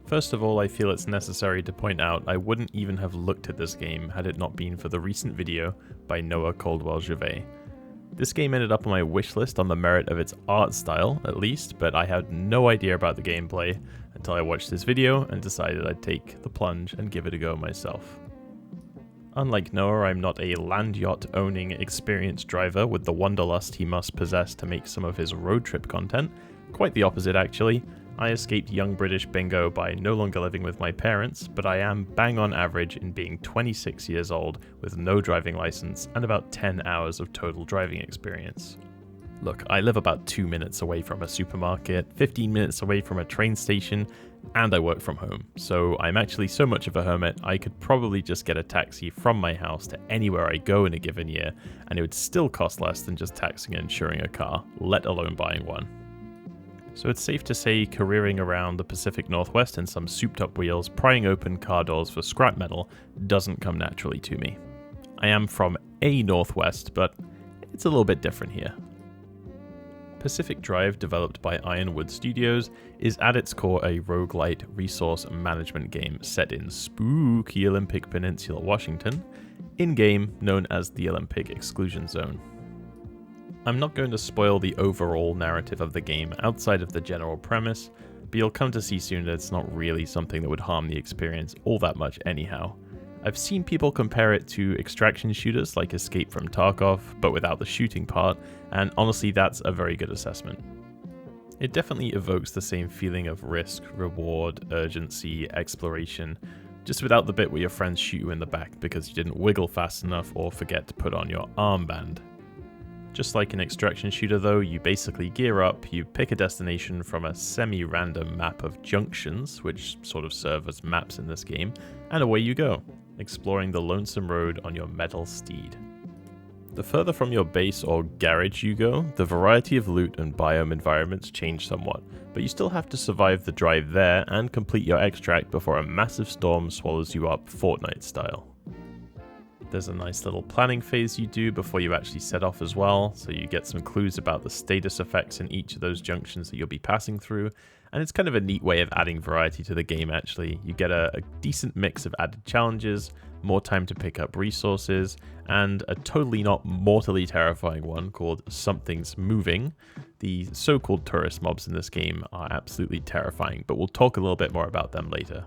First of all, I feel it's necessary to point out I wouldn't even have looked at this game had it not been for the recent video by Noah Caldwell-Gervais. This game ended up on my wishlist on the merit of its art style, at least, but I had no idea about the gameplay until I watched this video and decided I'd take the plunge and give it a go myself. Unlike Noah, I'm not a land yacht owning experienced driver with the wanderlust he must possess to make some of his road trip content. Quite the opposite, actually. I escaped young British bingo by no longer living with my parents, but I am bang on average in being 26 years old with no driving license and about 10 hours of total driving experience. Look, I live about 2 minutes away from a supermarket, 15 minutes away from a train station, and I work from home, so I'm actually so much of a hermit I could probably just get a taxi from my house to anywhere I go in a given year, and it would still cost less than just taxing and insuring a car, let alone buying one. So it's safe to say careering around the Pacific Northwest in some souped up wheels, prying open car doors for scrap metal, doesn't come naturally to me. I am from a Northwest, but it's a little bit different here. Pacific Drive, developed by Ironwood Studios, is at its core a roguelite resource management game set in spooky Olympic Peninsula, Washington, in-game known as the Olympic Exclusion Zone. I'm not going to spoil the overall narrative of the game outside of the general premise, but you'll come to see soon that it's not really something that would harm the experience all that much anyhow. I've seen people compare it to extraction shooters like Escape from Tarkov, but without the shooting part, and honestly that's a very good assessment. It definitely evokes the same feeling of risk, reward, urgency, exploration, just without the bit where your friends shoot you in the back because you didn't wiggle fast enough or forget to put on your armband. Just like an extraction shooter though, you basically gear up, you pick a destination from a semi-random map of junctions, which sort of serve as maps in this game, and away you go, exploring the lonesome road on your metal steed. The further from your base or garage you go, the variety of loot and biome environments change somewhat, but you still have to survive the drive there and complete your extract before a massive storm swallows you up Fortnite style. There's a nice little planning phase you do before you actually set off as well, so you get some clues about the status effects in each of those junctions that you'll be passing through, and it's kind of a neat way of adding variety to the game actually. You get a decent mix of added challenges, more time to pick up resources, and a totally not mortally terrifying one called Something's Moving. The so-called tourist mobs in this game are absolutely terrifying, but we'll talk a little bit more about them later.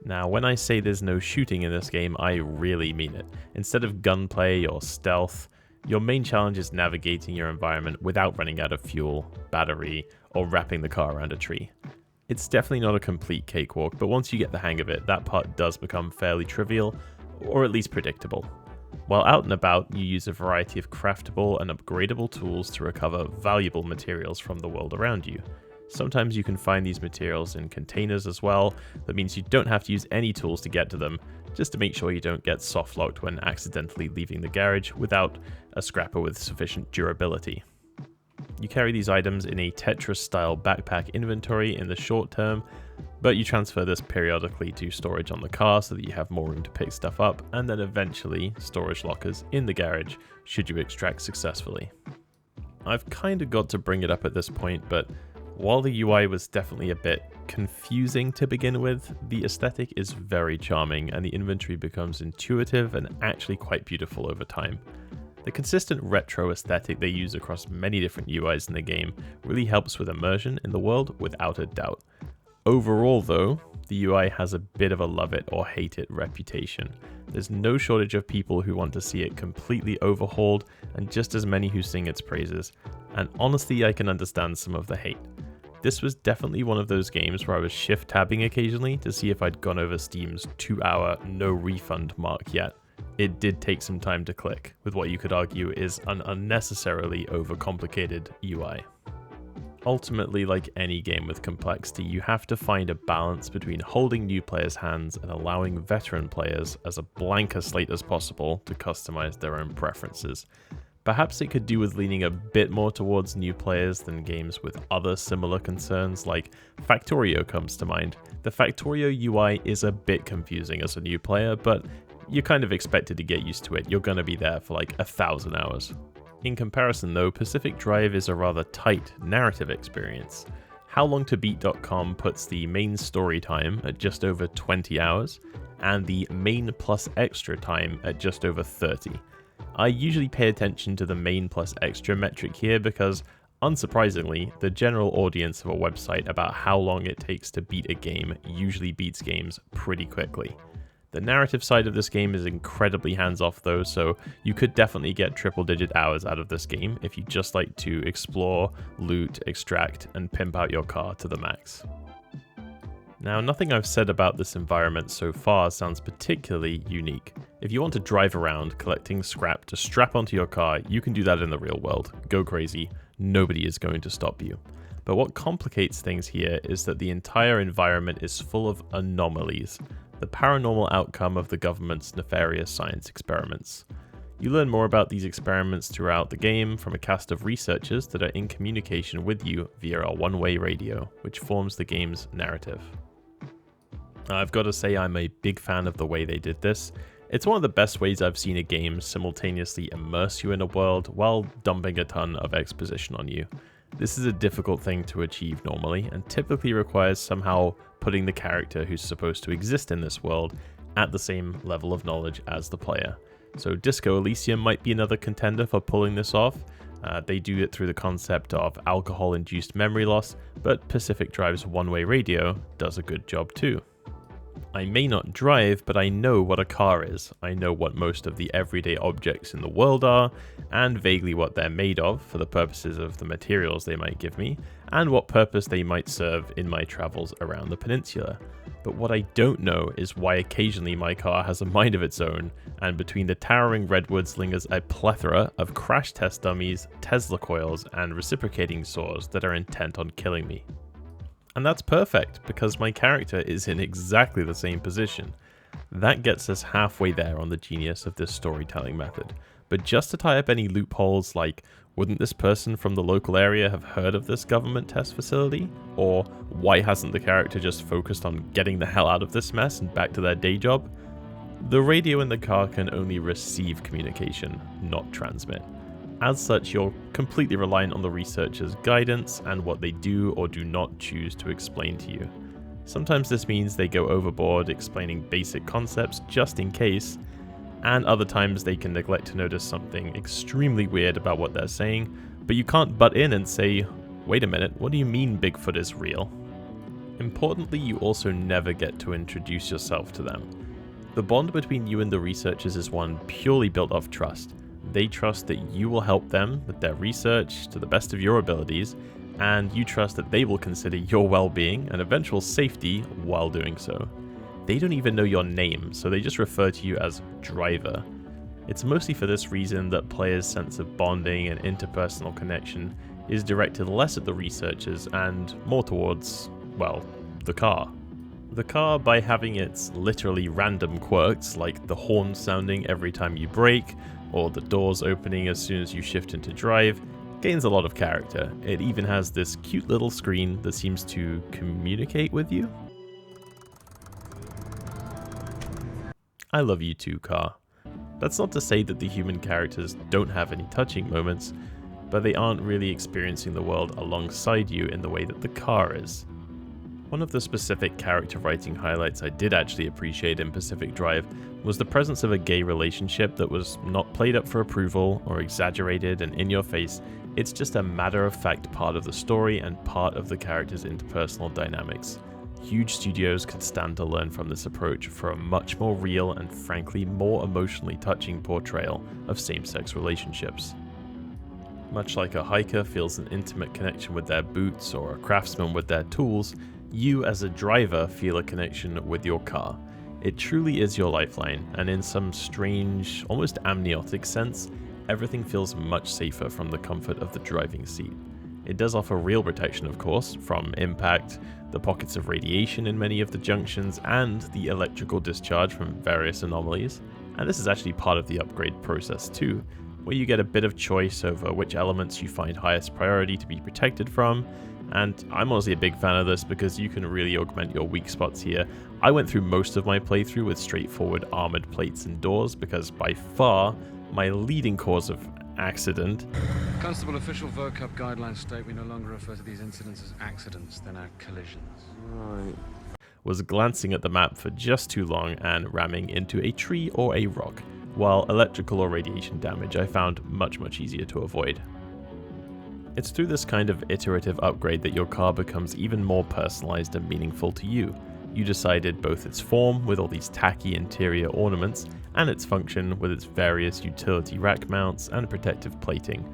Now, when I say there's no shooting in this game, I really mean it. Instead of gunplay or stealth, your main challenge is navigating your environment without running out of fuel, battery, or wrapping the car around a tree. It's definitely not a complete cakewalk, but once you get the hang of it, that part does become fairly trivial, or at least predictable. While out and about, you use a variety of craftable and upgradable tools to recover valuable materials from the world around you. Sometimes you can find these materials in containers as well. That means you don't have to use any tools to get to them, just to make sure you don't get soft-locked when accidentally leaving the garage without a scrapper with sufficient durability. You carry these items in a Tetris-style backpack inventory in the short term, but you transfer this periodically to storage on the car so that you have more room to pick stuff up, and then eventually storage lockers in the garage should you extract successfully. I've kind of got to bring it up at this point, but while the UI was definitely a bit confusing to begin with, the aesthetic is very charming and the inventory becomes intuitive and actually quite beautiful over time. The consistent retro aesthetic they use across many different UIs in the game really helps with immersion in the world without a doubt. Overall though, the UI has a bit of a love it or hate it reputation. There's no shortage of people who want to see it completely overhauled and just as many who sing its praises, and honestly I can understand some of the hate. This was definitely one of those games where I was shift tabbing occasionally to see if I'd gone over Steam's 2-hour no refund mark yet. It did take some time to click, with what you could argue is an unnecessarily overcomplicated UI. Ultimately, like any game with complexity, you have to find a balance between holding new players' hands and allowing veteran players as a blank a slate as possible to customize their own preferences. Perhaps it could do with leaning a bit more towards new players than games with other similar concerns, like Factorio comes to mind. The Factorio UI is a bit confusing as a new player, but you're kind of expected to get used to it. You're gonna be there for like 1,000 hours. In comparison though, Pacific Drive is a rather tight narrative experience. HowLongToBeat.com puts the main story time at just over 20 hours, and the main plus extra time at just over 30. I usually pay attention to the main plus extra metric here because, unsurprisingly, the general audience of a website about how long it takes to beat a game usually beats games pretty quickly. The narrative side of this game is incredibly hands-off though, so you could definitely get triple-digit hours out of this game if you just like to explore, loot, extract, and pimp out your car to the max. Now, nothing I've said about this environment so far sounds particularly unique. If you want to drive around collecting scrap to strap onto your car, you can do that in the real world. Go crazy, nobody is going to stop you. But what complicates things here is that the entire environment is full of anomalies, the paranormal outcome of the government's nefarious science experiments. You learn more about these experiments throughout the game from a cast of researchers that are in communication with you via a one-way radio, which forms the game's narrative. I've got to say I'm a big fan of the way they did this. It's one of the best ways I've seen a game simultaneously immerse you in a world while dumping a ton of exposition on you. This is a difficult thing to achieve normally, and typically requires somehow putting the character who's supposed to exist in this world at the same level of knowledge as the player. So Disco Elysium might be another contender for pulling this off. They do it through the concept of alcohol-induced memory loss, but Pacific Drive's one-way radio does a good job too. I may not drive, but I know what a car is. I know what most of the everyday objects in the world are, and vaguely what they're made of for the purposes of the materials they might give me, and what purpose they might serve in my travels around the peninsula. But what I don't know is why occasionally my car has a mind of its own, and between the towering redwoods lingers a plethora of crash test dummies, Tesla coils, and reciprocating saws that are intent on killing me. And that's perfect, because my character is in exactly the same position. That gets us halfway there on the genius of this storytelling method. But just to tie up any loopholes like, wouldn't this person from the local area have heard of this government test facility? Or why hasn't the character just focused on getting the hell out of this mess and back to their day job? The radio in the car can only receive communication, not transmit. As such, you're completely reliant on the researchers' guidance and what they do or do not choose to explain to you. Sometimes this means they go overboard explaining basic concepts just in case, and other times they can neglect to notice something extremely weird about what they're saying, but you can't butt in and say, wait a minute, what do you mean Bigfoot is real? Importantly, you also never get to introduce yourself to them. The bond between you and the researchers is one purely built off trust. They trust that you will help them with their research to the best of your abilities, and you trust that they will consider your well-being and eventual safety while doing so. They don't even know your name, so they just refer to you as Driver. It's mostly for this reason that players' sense of bonding and interpersonal connection is directed less at the researchers and more towards, well, the car. The car, by having its literally random quirks like the horn sounding every time you brake, or the doors opening as soon as you shift into drive, gains a lot of character. It even has this cute little screen that seems to communicate with you. I love you too, car. That's not to say that the human characters don't have any touching moments, but they aren't really experiencing the world alongside you in the way that the car is. One of the specific character writing highlights I did actually appreciate in Pacific Drive was the presence of a gay relationship that was not played up for approval or exaggerated and in your face. It's just a matter-of-fact part of the story and part of the character's interpersonal dynamics. Huge studios could stand to learn from this approach for a much more real and frankly more emotionally touching portrayal of same-sex relationships. Much like a hiker feels an intimate connection with their boots or a craftsman with their tools, you as a driver feel a connection with your car. It truly is your lifeline, and in some strange, almost amniotic sense, everything feels much safer from the comfort of the driving seat. It does offer real protection, of course, from impact, the pockets of radiation in many of the junctions, and the electrical discharge from various anomalies. And this is actually part of the upgrade process too, where you get a bit of choice over which elements you find highest priority to be protected from. And I'm honestly a big fan of this because you can really augment your weak spots here. I went through most of my playthrough with straightforward armored plates and doors because by far my leading cause of accident. Constable, official vocab guidelines state we no longer refer to these incidents as accidents, they're now collisions. Right. Was glancing at the map for just too long and ramming into a tree or a rock, while electrical or radiation damage I found much easier to avoid. It's through this kind of iterative upgrade that your car becomes even more personalized and meaningful to you. You decided both its form, with all these tacky interior ornaments, and its function, with its various utility rack mounts and protective plating.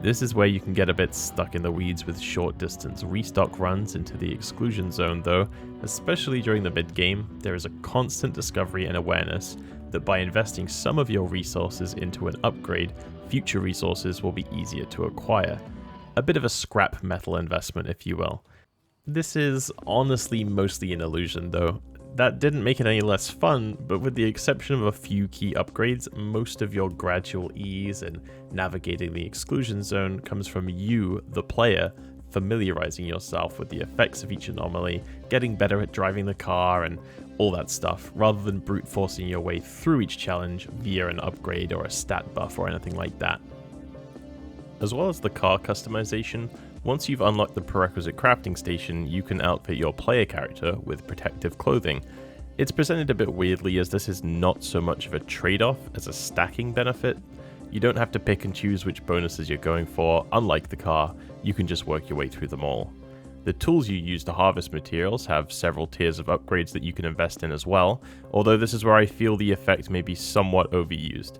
This is where you can get a bit stuck in the weeds with short distance restock runs into the exclusion zone though, especially during the mid-game. There is a constant discovery and awareness that by investing some of your resources into an upgrade, future resources will be easier to acquire. A bit of a scrap metal investment, if you will. This is honestly mostly an illusion though. That didn't make it any less fun, but with the exception of a few key upgrades, most of your gradual ease in navigating the exclusion zone comes from you, the player, familiarizing yourself with the effects of each anomaly, getting better at driving the car, and all that stuff, rather than brute forcing your way through each challenge via an upgrade or a stat buff or anything like that. As well as the car customization, once you've unlocked the prerequisite crafting station, you can outfit your player character with protective clothing. It's presented a bit weirdly as this is not so much of a trade-off as a stacking benefit. You don't have to pick and choose which bonuses you're going for, unlike the car, you can just work your way through them all. The tools you use to harvest materials have several tiers of upgrades that you can invest in as well, although this is where I feel the effect may be somewhat overused.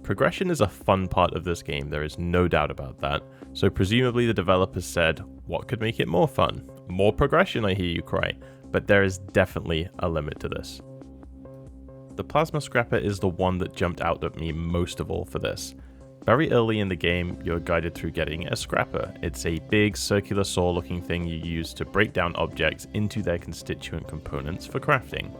Progression is a fun part of this game, there is no doubt about that, so presumably the developers said, what could make it more fun? More progression, I hear you cry, but there is definitely a limit to this. The plasma scrapper is the one that jumped out at me most of all for this. Very early in the game, you're guided through getting a scrapper. It's a big circular saw looking thing you use to break down objects into their constituent components for crafting.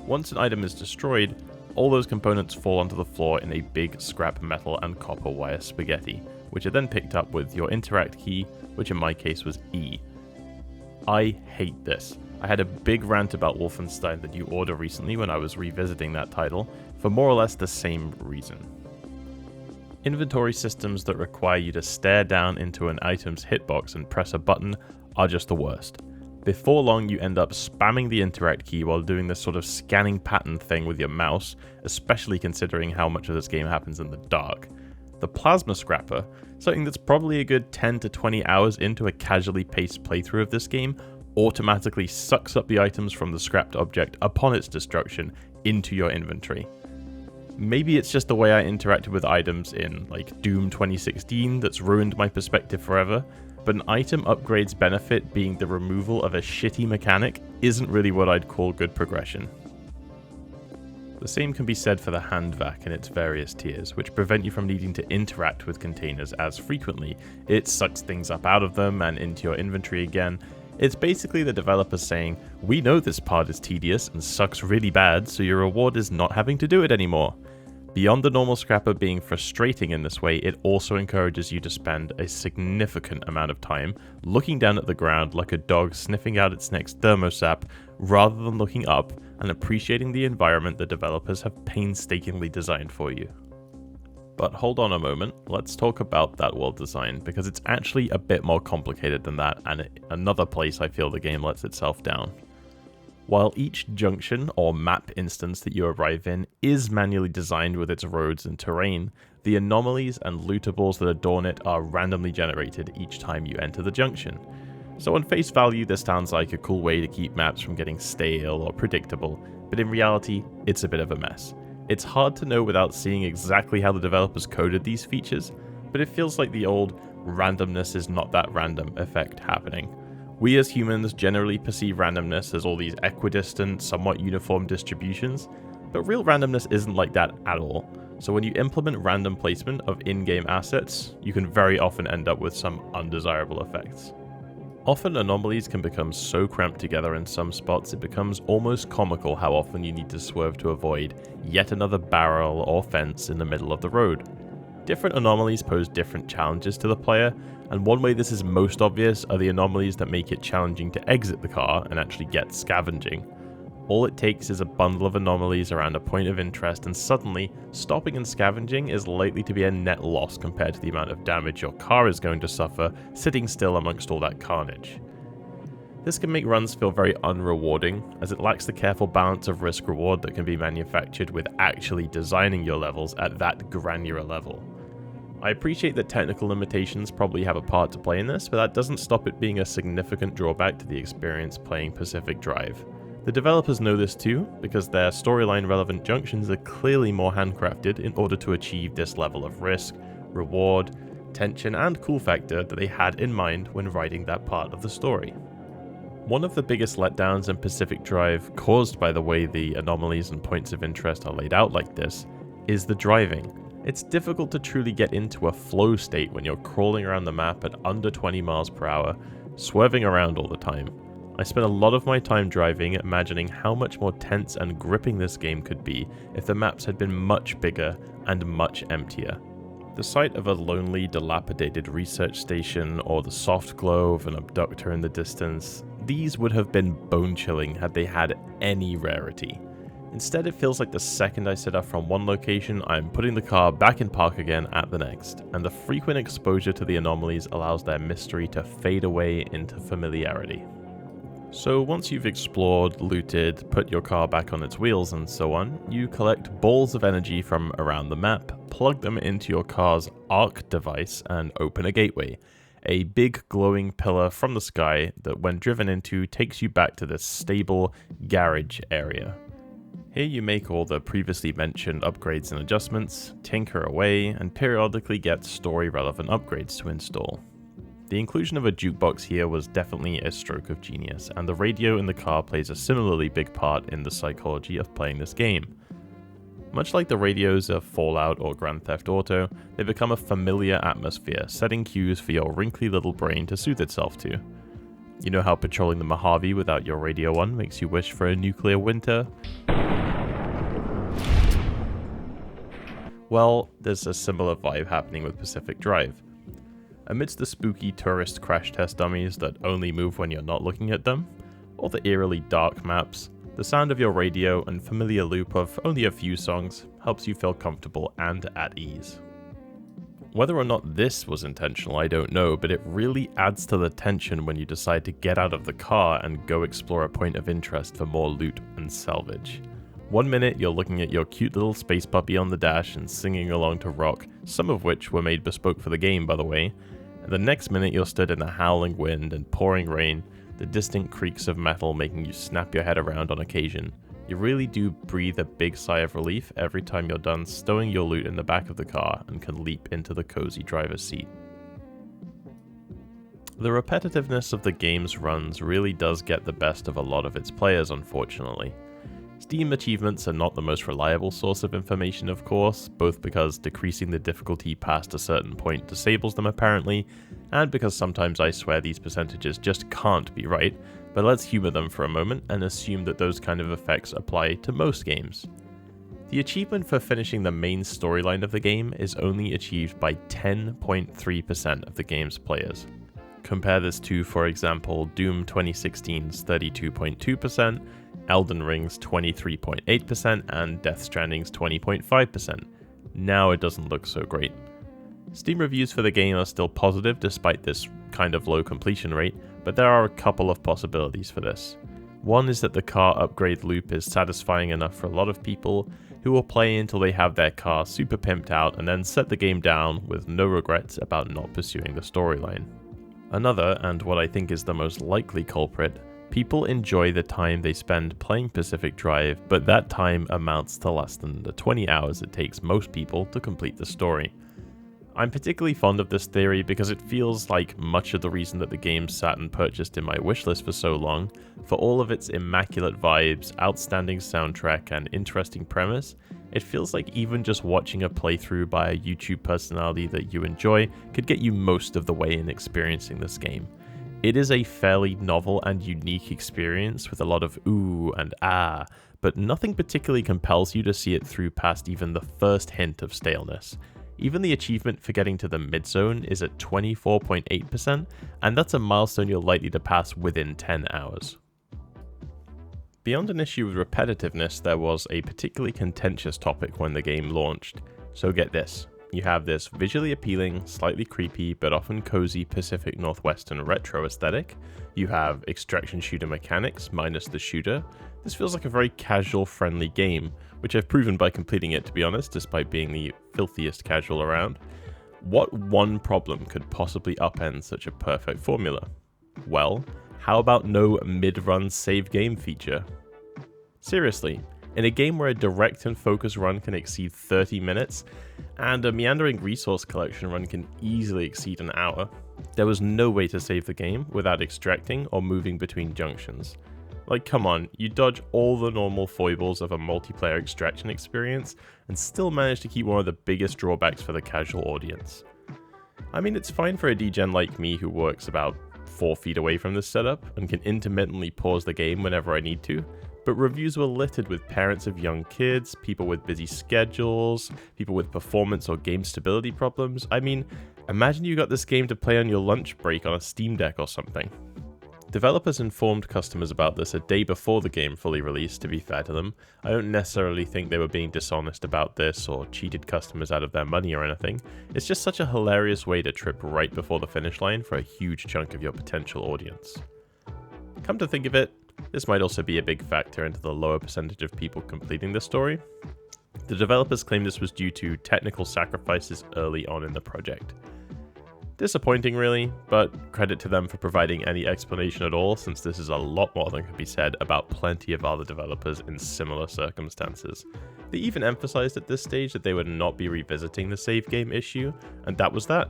Once an item is destroyed, all those components fall onto the floor in a big scrap metal and copper wire spaghetti, which are then picked up with your interact key, which in my case was E. I hate this. I had a big rant about Wolfenstein: The New Order recently when I was revisiting that title, for more or less the same reason. Inventory systems that require you to stare down into an item's hitbox and press a button are just the worst. Before long, you end up spamming the interact key while doing this sort of scanning pattern thing with your mouse, especially considering how much of this game happens in the dark. The plasma scrapper, something that's probably a good 10 to 20 hours into a casually paced playthrough of this game, automatically sucks up the items from the scrapped object upon its destruction into your inventory. Maybe it's just the way I interacted with items in, like, Doom 2016 that's ruined my perspective forever, but an item upgrade's benefit being the removal of a shitty mechanic isn't really what I'd call good progression. The same can be said for the handvac in its various tiers, which prevent you from needing to interact with containers as frequently. It sucks things up out of them and into your inventory again. It's basically the developers saying, we know this part is tedious and sucks really bad, so your reward is not having to do it anymore. Beyond the normal scrapper being frustrating in this way, it also encourages you to spend a significant amount of time looking down at the ground like a dog sniffing out its next thermosap, rather than looking up and appreciating the environment the developers have painstakingly designed for you. But hold on a moment, let's talk about that world design, because it's actually a bit more complicated than that, and another place I feel the game lets itself down. While each junction or map instance that you arrive in is manually designed with its roads and terrain, the anomalies and lootables that adorn it are randomly generated each time you enter the junction. So on face value, this sounds like a cool way to keep maps from getting stale or predictable, but in reality, it's a bit of a mess. It's hard to know without seeing exactly how the developers coded these features, but it feels like the old randomness is not that random effect happening. We as humans generally perceive randomness as all these equidistant, somewhat uniform distributions, but real randomness isn't like that at all. So when you implement random placement of in-game assets, you can very often end up with some undesirable effects. Often anomalies can become so cramped together in some spots it becomes almost comical how often you need to swerve to avoid yet another barrel or fence in the middle of the road. Different anomalies pose different challenges to the player, and one way this is most obvious are the anomalies that make it challenging to exit the car and actually get scavenging. All it takes is a bundle of anomalies around a point of interest, and suddenly, stopping and scavenging is likely to be a net loss compared to the amount of damage your car is going to suffer sitting still amongst all that carnage. This can make runs feel very unrewarding, as it lacks the careful balance of risk-reward that can be manufactured with actually designing your levels at that granular level. I appreciate that technical limitations probably have a part to play in this, but that doesn't stop it being a significant drawback to the experience playing Pacific Drive. The developers know this too, because their storyline relevant junctions are clearly more handcrafted in order to achieve this level of risk, reward, tension, and cool factor that they had in mind when writing that part of the story. One of the biggest letdowns in Pacific Drive, caused by the way the anomalies and points of interest are laid out like this, is the driving. It's difficult to truly get into a flow state when you're crawling around the map at under 20 miles per hour, swerving around all the time. I spent a lot of my time driving imagining how much more tense and gripping this game could be if the maps had been much bigger and much emptier. The sight of a lonely, dilapidated research station or the soft glow of an abductor in the distance, these would have been bone-chilling had they had any rarity. Instead, it feels like the second I set off from one location, I'm putting the car back in park again at the next, and the frequent exposure to the anomalies allows their mystery to fade away into familiarity. So once you've explored, looted, put your car back on its wheels and so on, you collect balls of energy from around the map, plug them into your car's arc device and open a gateway. A big glowing pillar from the sky that when driven into takes you back to this stable garage area. Here you make all the previously mentioned upgrades and adjustments, tinker away, and periodically get story relevant upgrades to install. The inclusion of a jukebox here was definitely a stroke of genius, and the radio in the car plays a similarly big part in the psychology of playing this game. Much like the radios of Fallout or Grand Theft Auto, they become a familiar atmosphere, setting cues for your wrinkly little brain to soothe itself to. You know how patrolling the Mojave without your radio on makes you wish for a nuclear winter? Well, there's a similar vibe happening with Pacific Drive. Amidst the spooky tourist crash test dummies that only move when you're not looking at them, or the eerily dark maps, the sound of your radio and familiar loop of only a few songs helps you feel comfortable and at ease. Whether or not this was intentional, I don't know, but it really adds to the tension when you decide to get out of the car and go explore a point of interest for more loot and salvage. One minute you're looking at your cute little space puppy on the dash and singing along to rock, some of which were made bespoke for the game by the way, and the next minute you're stood in the howling wind and pouring rain, the distant creaks of metal making you snap your head around on occasion. You really do breathe a big sigh of relief every time you're done stowing your loot in the back of the car and can leap into the cozy driver's seat. The repetitiveness of the game's runs really does get the best of a lot of its players, unfortunately. Steam achievements are not the most reliable source of information, of course, both because decreasing the difficulty past a certain point disables them apparently, and because sometimes I swear these percentages just can't be right, but let's humor them for a moment and assume that those kind of effects apply to most games. The achievement for finishing the main storyline of the game is only achieved by 10.3% of the game's players. Compare this to, for example, Doom 2016's 32.2%, Elden Ring's 23.8%, and Death Stranding's 20.5%. Now it doesn't look so great. Steam reviews for the game are still positive despite this kind of low completion rate, but there are a couple of possibilities for this. One is that the car upgrade loop is satisfying enough for a lot of people who will play until they have their car super pimped out and then set the game down with no regrets about not pursuing the storyline. Another, and what I think is the most likely culprit, people enjoy the time they spend playing Pacific Drive, but that time amounts to less than the 20 hours it takes most people to complete the story. I'm particularly fond of this theory because it feels like much of the reason that the game sat and purchased in my wishlist for so long, for all of its immaculate vibes, outstanding soundtrack, and interesting premise, it feels like even just watching a playthrough by a YouTube personality that you enjoy could get you most of the way in experiencing this game. It is a fairly novel and unique experience with a lot of ooh and ah, but nothing particularly compels you to see it through past even the first hint of staleness. Even the achievement for getting to the mid-zone is at 24.8%, and that's a milestone you're likely to pass within 10 hours. Beyond an issue with repetitiveness, there was a particularly contentious topic when the game launched. So get this. You have this visually appealing, slightly creepy, but often cozy Pacific Northwestern retro aesthetic. You have extraction shooter mechanics, minus the shooter. This feels like a very casual, friendly game, which I've proven by completing it, to be honest, despite being the filthiest casual around. What one problem could possibly upend such a perfect formula? Well, how about no mid-run save game feature? Seriously. In a game where a direct and focus run can exceed 30 minutes, and a meandering resource collection run can easily exceed an hour, there was no way to save the game without extracting or moving between junctions. Like, come on, you dodge all the normal foibles of a multiplayer extraction experience and still manage to keep one of the biggest drawbacks for the casual audience. I mean, it's fine for a degen like me who works about 4 feet away from this setup and can intermittently pause the game whenever I need to, but reviews were littered with parents of young kids, people with busy schedules, people with performance or game stability problems. I mean, imagine you got this game to play on your lunch break on a Steam Deck or something. Developers informed customers about this a day before the game fully released, to be fair to them. I don't necessarily think they were being dishonest about this or cheated customers out of their money or anything. It's just such a hilarious way to trip right before the finish line for a huge chunk of your potential audience. Come to think of it, this might also be a big factor into the lower percentage of people completing the story. The developers claim this was due to technical sacrifices early on in the project. Disappointing really, but credit to them for providing any explanation at all, since this is a lot more than can be said about plenty of other developers in similar circumstances. They even emphasized at this stage that they would not be revisiting the save game issue, and that was that.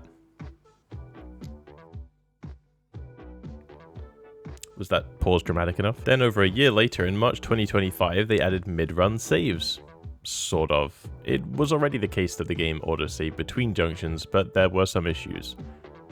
Was that pause dramatic enough? Then over a year later, in March 2025, they added mid-run saves. Sort of. It was already the case that the game autosaved between junctions, but there were some issues.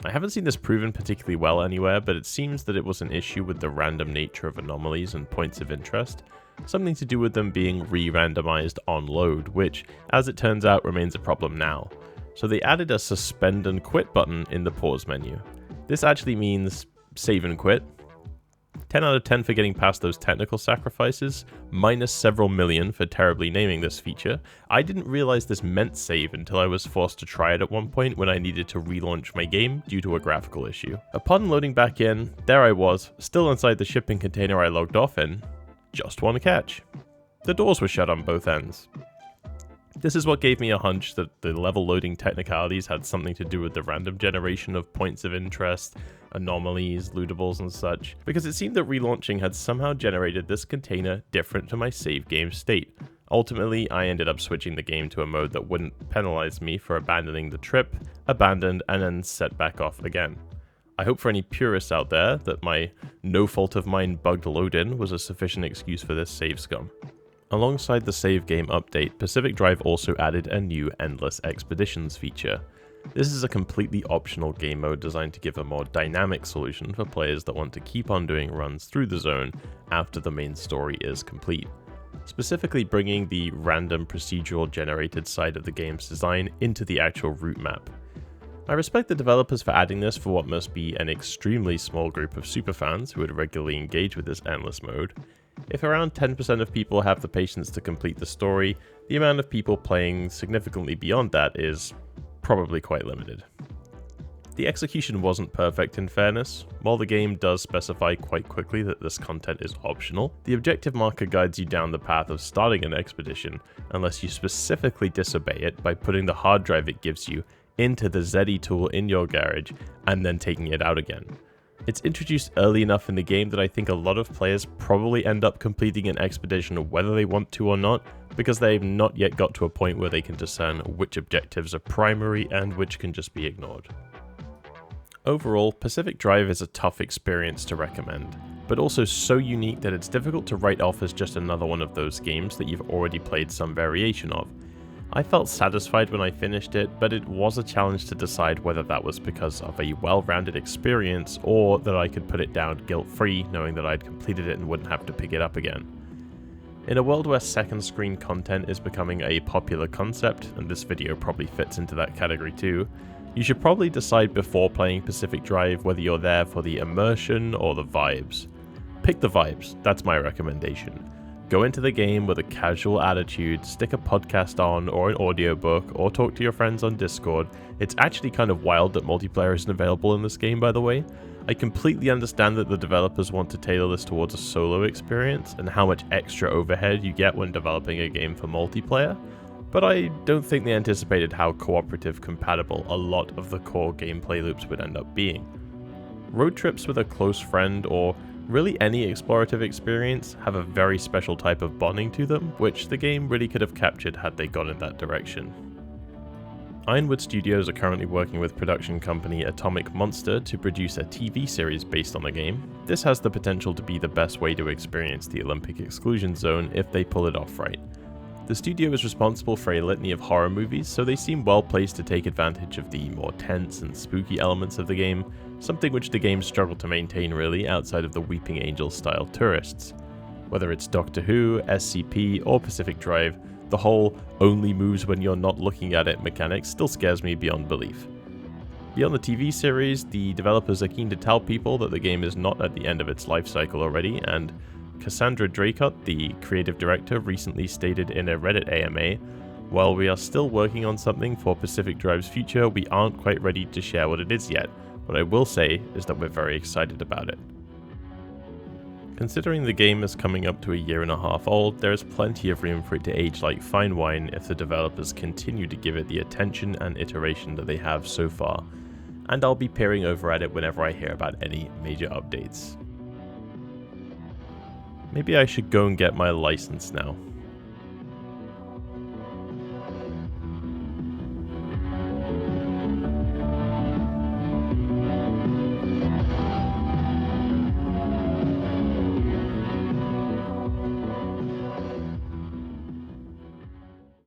I haven't seen this proven particularly well anywhere, but it seems that it was an issue with the random nature of anomalies and points of interest, something to do with them being re-randomized on load, which, as it turns out, remains a problem now. So they added a suspend and quit button in the pause menu. This actually means save and quit. 10 out of 10 for getting past those technical sacrifices, minus several million for terribly naming this feature. I didn't realize this meant save until I was forced to try it at one point when I needed to relaunch my game due to a graphical issue. Upon loading back in, there I was, still inside the shipping container I logged off in. Just one catch. The doors were shut on both ends. This is what gave me a hunch that the level loading technicalities had something to do with the random generation of points of interest, anomalies, lootables and such, because it seemed that relaunching had somehow generated this container different to my save game state. Ultimately, I ended up switching the game to a mode that wouldn't penalize me for abandoning the trip, abandoned, and then set back off again. I hope for any purists out there that my no fault of mine bugged load-in was a sufficient excuse for this save scum. Alongside the save game update, Pacific Drive also added a new Endless Expeditions feature. This is a completely optional game mode designed to give a more dynamic solution for players that want to keep on doing runs through the zone after the main story is complete, specifically bringing the random procedural generated side of the game's design into the actual route map. I respect the developers for adding this for what must be an extremely small group of superfans who would regularly engage with this endless mode. If around 10% of people have the patience to complete the story, the amount of people playing significantly beyond that is probably quite limited. The execution wasn't perfect in fairness. While the game does specify quite quickly that this content is optional, the objective marker guides you down the path of starting an expedition unless you specifically disobey it by putting the hard drive it gives you into the ZE tool in your garage and then taking it out again. It's introduced early enough in the game that I think a lot of players probably end up completing an expedition whether they want to or not, because they've not yet got to a point where they can discern which objectives are primary and which can just be ignored. Overall, Pacific Drive is a tough experience to recommend, but also so unique that it's difficult to write off as just another one of those games that you've already played some variation of. I felt satisfied when I finished it, but it was a challenge to decide whether that was because of a well-rounded experience or that I could put it down guilt-free knowing that I'd completed it and wouldn't have to pick it up again. In a world where second screen content is becoming a popular concept, and this video probably fits into that category too, you should probably decide before playing Pacific Drive whether you're there for the immersion or the vibes. Pick the vibes, that's my recommendation. Go into the game with a casual attitude, stick a podcast on or an audiobook, or talk to your friends on Discord. It's actually kind of wild that multiplayer isn't available in this game, by the way. I completely understand that the developers want to tailor this towards a solo experience and how much extra overhead you get when developing a game for multiplayer, but I don't think they anticipated how cooperative compatible a lot of the core gameplay loops would end up being. Road trips with a close friend, or really any explorative experience, have a very special type of bonding to them, which the game really could have captured had they gone in that direction. Ironwood Studios are currently working with production company Atomic Monster to produce a TV series based on the game. This has the potential to be the best way to experience the Olympic exclusion zone if they pull it off right. The studio is responsible for a litany of horror movies, so they seem well placed to take advantage of the more tense and spooky elements of the game, something which the game struggled to maintain really outside of the Weeping Angel style tourists. Whether it's Doctor Who, SCP, or Pacific Drive, the whole only moves when you're not looking at it mechanic still scares me beyond belief. Beyond the TV series, the developers are keen to tell people that the game is not at the end of its life cycle already, and Cassandra Draycott, the creative director, recently stated in a Reddit AMA, "While we are still working on something for Pacific Drive's future, we aren't quite ready to share what it is yet. What I will say is that we're very excited about it." Considering the game is coming up to a year and a half old, there is plenty of room for it to age like fine wine if the developers continue to give it the attention and iteration that they have so far, and I'll be peering over at it whenever I hear about any major updates. Maybe I should go and get my license now.